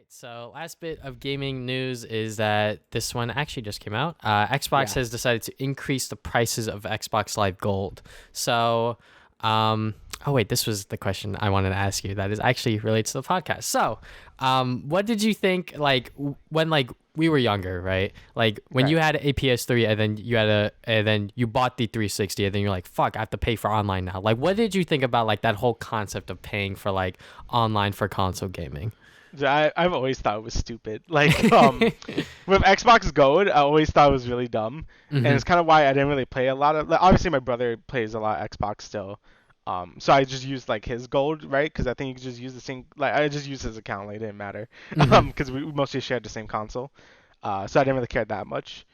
So last bit of gaming news is that this one actually just came out. Xbox Yeah. has decided to increase the prices of Xbox Live Gold. So, oh wait, this was the question I wanted to ask you. That is actually relates to the podcast. So, what did you think? When we were younger, right? Like when Right. you had a PS3 and then and then you bought the 360 and then you're like, fuck, I have to pay for online now. Like, what did you think about like that whole concept of paying for like online for console gaming? I've always thought it was stupid. With Xbox Gold, I always thought it was really dumb, and Mm-hmm. it's kind of why I didn't really play a lot of. Like, obviously, my brother plays a lot of Xbox still, so I just used like his Gold, right? Because I think you could just use the same. Like I just used his account, like it didn't matter, Mm-hmm. because we mostly shared the same console, so I didn't really care that much.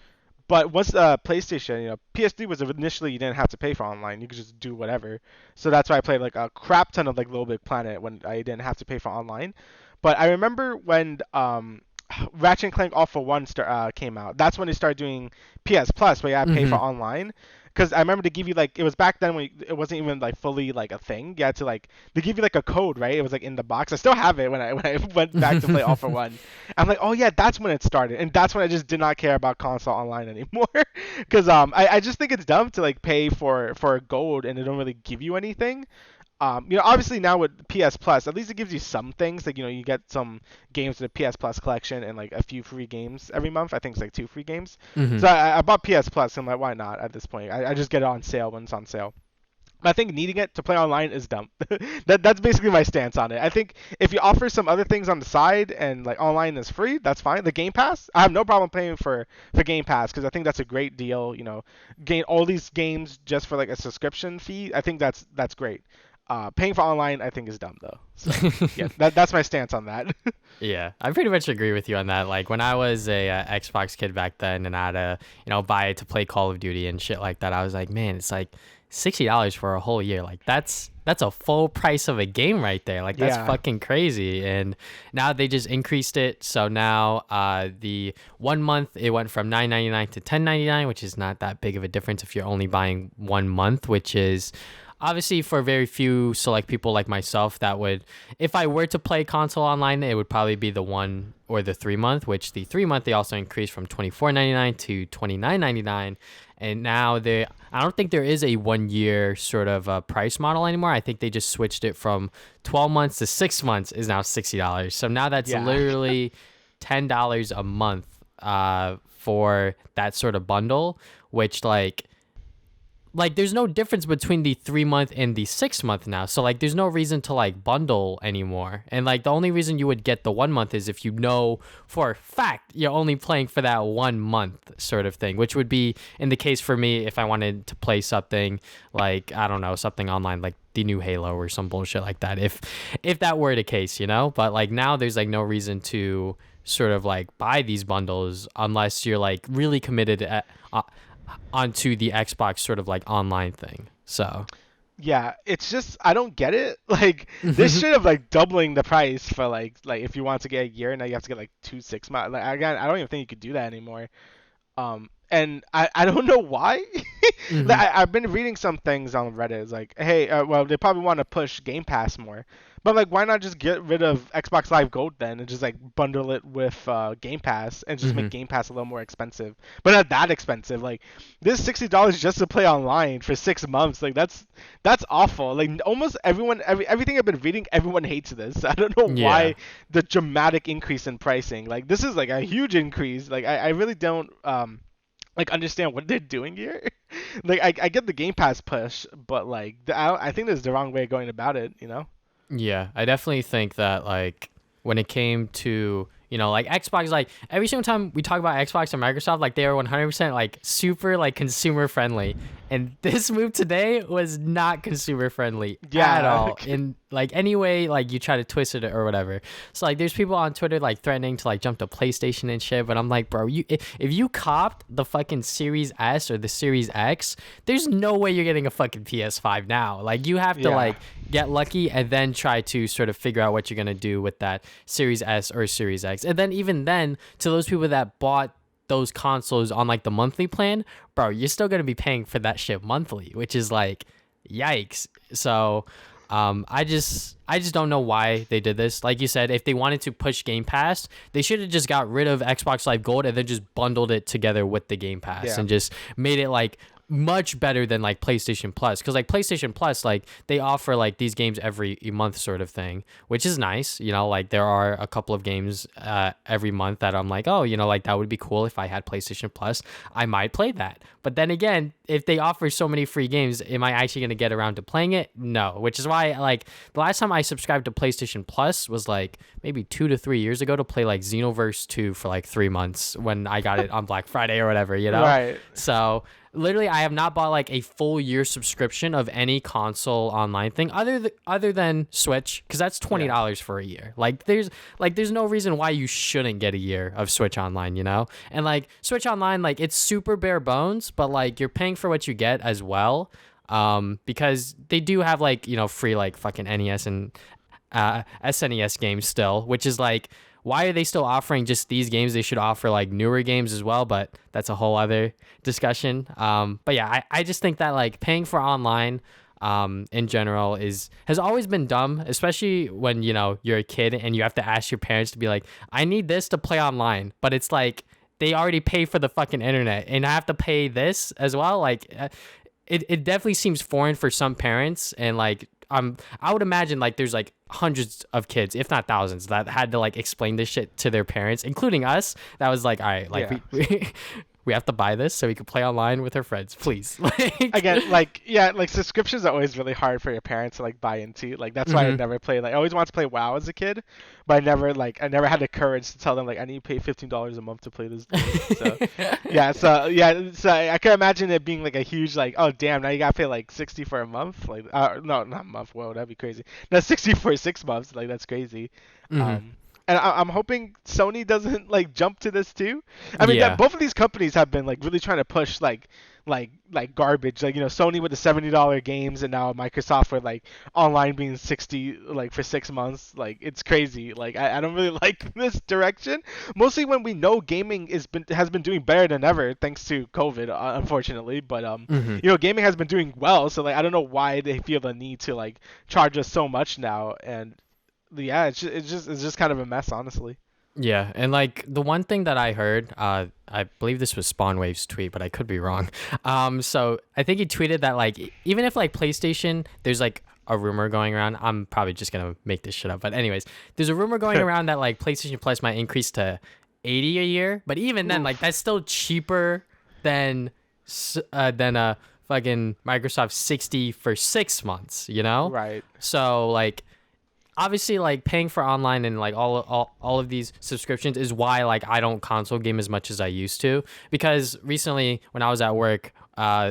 But once PlayStation, PS3 was initially you didn't have to pay for online; you could just do whatever. So that's why I played like a crap ton of like Little Big Planet when I didn't have to pay for online. But I remember when Ratchet and Clank All for One came out. That's when they started doing PS Plus, where you had to pay for Mm-hmm. online. Because I remember they give you like it was back then when it wasn't even like fully like a thing. You had to like they give you like a code, right? It was like in the box. I still have it when I went back to play All for One. I'm like, oh yeah, that's when it started, and that's when I just did not care about console online anymore. Because I just think it's dumb to like pay for gold and they don't really give you anything. Obviously now with PS Plus, at least it gives you some things. Like, you get some games in the PS Plus collection and like a few free games every month. I think it's like two free games. Mm-hmm. So I bought PS Plus. And I'm like, why not at this point? I just get it on sale when it's on sale. I think needing it to play online is dumb. That's basically my stance on it. I think if you offer some other things on the side and like online is free, that's fine. The Game Pass, I have no problem paying for Game Pass because I think that's a great deal. Gain all these games just for like a subscription fee. I think that's great. Paying for online, I think is dumb though. So yeah, that's my stance on that. Yeah, I pretty much agree with you on that. Like when I was a Xbox kid back then, and I had to, buy it to play Call of Duty and shit like that, I was like, man, it's like $60 for a whole year. Like that's a full price of a game right there. Like that's Yeah. fucking crazy. And now they just increased it. So now the 1 month it went from 9.99 to 10.99, which is not that big of a difference if you're only buying 1 month, which is obviously for very few select people like myself that would, if I were to play console online, it would probably be the 1 or the 3 month, which the 3 month they also increased from 24.99 to 29.99. And now I don't think there is a 1 year sort of price model anymore. I think they just switched it from 12 months to 6 months is now $60. So now that's Yeah. literally $10 a month for that sort of bundle, which like there's no difference between the 3 month and the 6 month now. So like there's no reason to like bundle anymore. And like the only reason you would get the 1 month is if you know for a fact you're only playing for that 1 month sort of thing, which would be in the case for me if I wanted to play something like, I don't know, something online like the new Halo or some bullshit like that. If that were the case. But like now there's like no reason to sort of like buy these bundles unless you're like really committed onto the Xbox sort of like online thing. So Yeah, it's just I don't get it. Like this should have like doubling the price for like if you want to get a year now you have to get like 2 6 months. Like again, I don't even think you could do that anymore. And I don't know why. Like hmm I've been reading some things on Reddit. It's like, hey, well, they probably want to push Game Pass more, but like, why not just get rid of Xbox Live Gold then and just like bundle it with Game Pass and just make hmm Game Pass a little more expensive, but not that expensive. Like this $60 just to play online for 6 months. Like that's awful. Like almost everything I've been reading, everyone hates this. I don't know yeah. why the dramatic increase in pricing. Like this is like a huge increase. Like I really don't like understand what they're doing here. Like I get the Game Pass push, but like I think there's the wrong way of going about it. Yeah, I definitely think that like when it came to like Xbox, like every single time we talk about Xbox and Microsoft, like they are 100% like super like consumer friendly, and this move today was not consumer friendly at Yeah. all in like any way like you try to twist it or whatever. So like there's people on Twitter like threatening to like jump to PlayStation and shit, but I'm like, bro, if you copped the fucking Series S or the Series X, there's no way you're getting a fucking PS5 now. Like you have to Yeah. like get lucky and then try to sort of figure out what you're gonna do with that Series S or Series X. And then even then, to those people that bought those consoles on like the monthly plan, bro, you're still gonna be paying for that shit monthly, which is like yikes. So I just don't know why they did this. Like you said, if they wanted to push Game Pass, they should have just got rid of Xbox Live Gold and then just bundled it together with the Game Pass Yeah. and just made it like much better than like PlayStation Plus, because like PlayStation Plus, like they offer like these games every month sort of thing, which is nice. Like there are a couple of games every month that I'm like, oh, like that would be cool if I had PlayStation Plus. I might play that. But then again, if they offer so many free games, am I actually going to get around to playing it? No. Which is why like the last time I subscribed to PlayStation Plus was like maybe 2 to 3 years ago to play like Xenoverse 2 for like 3 months when I got it on Black Friday or whatever. Right. So literally, I have not bought like a full year subscription of any console online thing other than Switch, because that's $20 for a year. There's no reason why you shouldn't get a year of Switch Online. And like Switch Online, like it's super bare bones, but like you're paying for what you get as well. Because they do have like free like fucking NES and SNES games still, which is like, why are they still offering just these games? They should offer like newer games as well, but that's a whole other discussion. But yeah, I just think that like paying for online in general has always been dumb, especially when you're a kid and you have to ask your parents to be like, I need this to play online, but it's like they already pay for the fucking internet and I have to pay this as well. Like it definitely seems foreign for some parents, and like I would imagine like there's like hundreds of kids, if not thousands, that had to like explain this shit to their parents, including us. That was like, all right, like Yeah. we have to buy this so we can play online with our friends, please. Like, Again, like yeah, like subscriptions are always really hard for your parents to like buy into. Like that's why I mhm. never played. Like I always wanted to play WoW as a kid, but I never had the courage to tell them like I need to pay $15 a month to play this game. So so I can imagine it being like a huge like, oh damn, now you gotta pay like 60 for a month. Like no, not a month. Whoa, that'd be crazy. No, 60 for 6 months. Like that's crazy. Mhm. And I'm hoping Sony doesn't like jump to this too. I mean, that Yeah. both of these companies have been like really trying to push like garbage. Like Sony with the $70 games, and now Microsoft with like online being 60 like for 6 months. Like it's crazy. Like I don't really like this direction. Mostly when we know gaming has been doing better than ever thanks to COVID, unfortunately. But Mhm. gaming has been doing well. So like I don't know why they feel the need to like charge us so much now. And yeah, it's just kind of a mess, honestly. Yeah, and like the one thing that I heard, I believe this was Spawnwave's tweet, but I could be wrong. So I think he tweeted that like even if like PlayStation, there's like a rumor going around. I'm probably just gonna make this shit up, but anyways, there's a rumor going around that like PlayStation Plus might increase to 80 a year, but even then, like Oof. that's still cheaper than than fucking Microsoft 60 for 6 months. Right. So like obviously like paying for online and like all of these subscriptions is why like I don't console game as much as I used to, because recently when I was at work,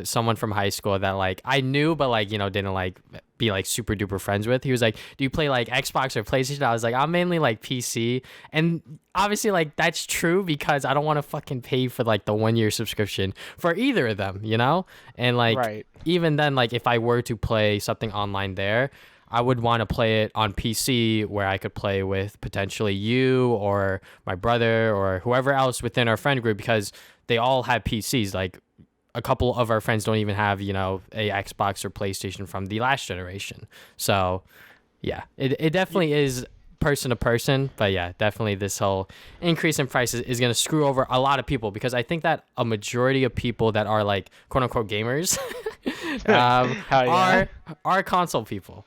someone from high school that like I knew but like didn't like be like super duper friends with, he was like, do you play like Xbox or PlayStation? I was like, I'm mainly like PC. And obviously like that's true, because I don't want to fucking pay for like the 1 year subscription for either of them. And like Right. even then, like if I were to play something online there, I would want to play it on PC where I could play with potentially you or my brother or whoever else within our friend group, because they all have PCs. Like a couple of our friends don't even have, a Xbox or PlayStation from the last generation. So yeah, it definitely is person to person. But yeah, definitely this whole increase in prices is going to screw over a lot of people, because I think that a majority of people that are like quote unquote gamers Hell yeah. are console people.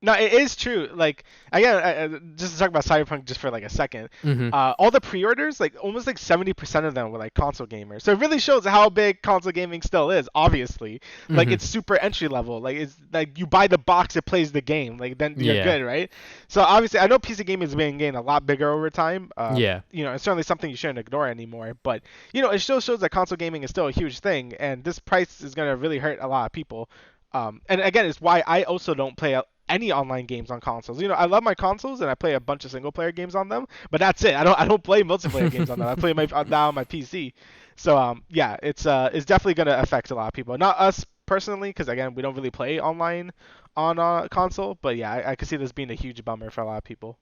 No, it is true. Like again, just to talk about Cyberpunk just for like a second, Mm-hmm. all the pre-orders, like almost like 70% of them were like console gamers. So it really shows how big console gaming still is. Obviously, like Mm-hmm. it's super entry level. Like it's like you buy the box, it plays the game. Like then you're Yeah. good, right? So obviously, I know PC gaming is being getting a lot bigger over time. Yeah. It's certainly something you shouldn't ignore anymore. But it still shows that console gaming is still a huge thing, and this price is gonna really hurt a lot of people. And again, it's why I also don't play any online games on consoles. I love my consoles and I play a bunch of single player games on them, but that's it. I don't play multiplayer games on them. I play now on my PC. So yeah, it's definitely gonna affect a lot of people. Not us personally, because again, we don't really play online on console. But yeah, I could see this being a huge bummer for a lot of people.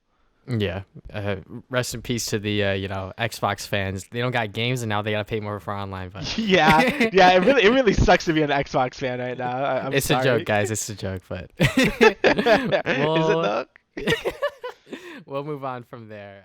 Yeah. Uh, Rest in peace to the Xbox fans. They don't got games and now they gotta pay more for online. But Yeah, yeah, it really sucks to be an Xbox fan right now. I'm it's a joke, sorry. guys. It's a joke. But Is it we'll though? we'll move on from there.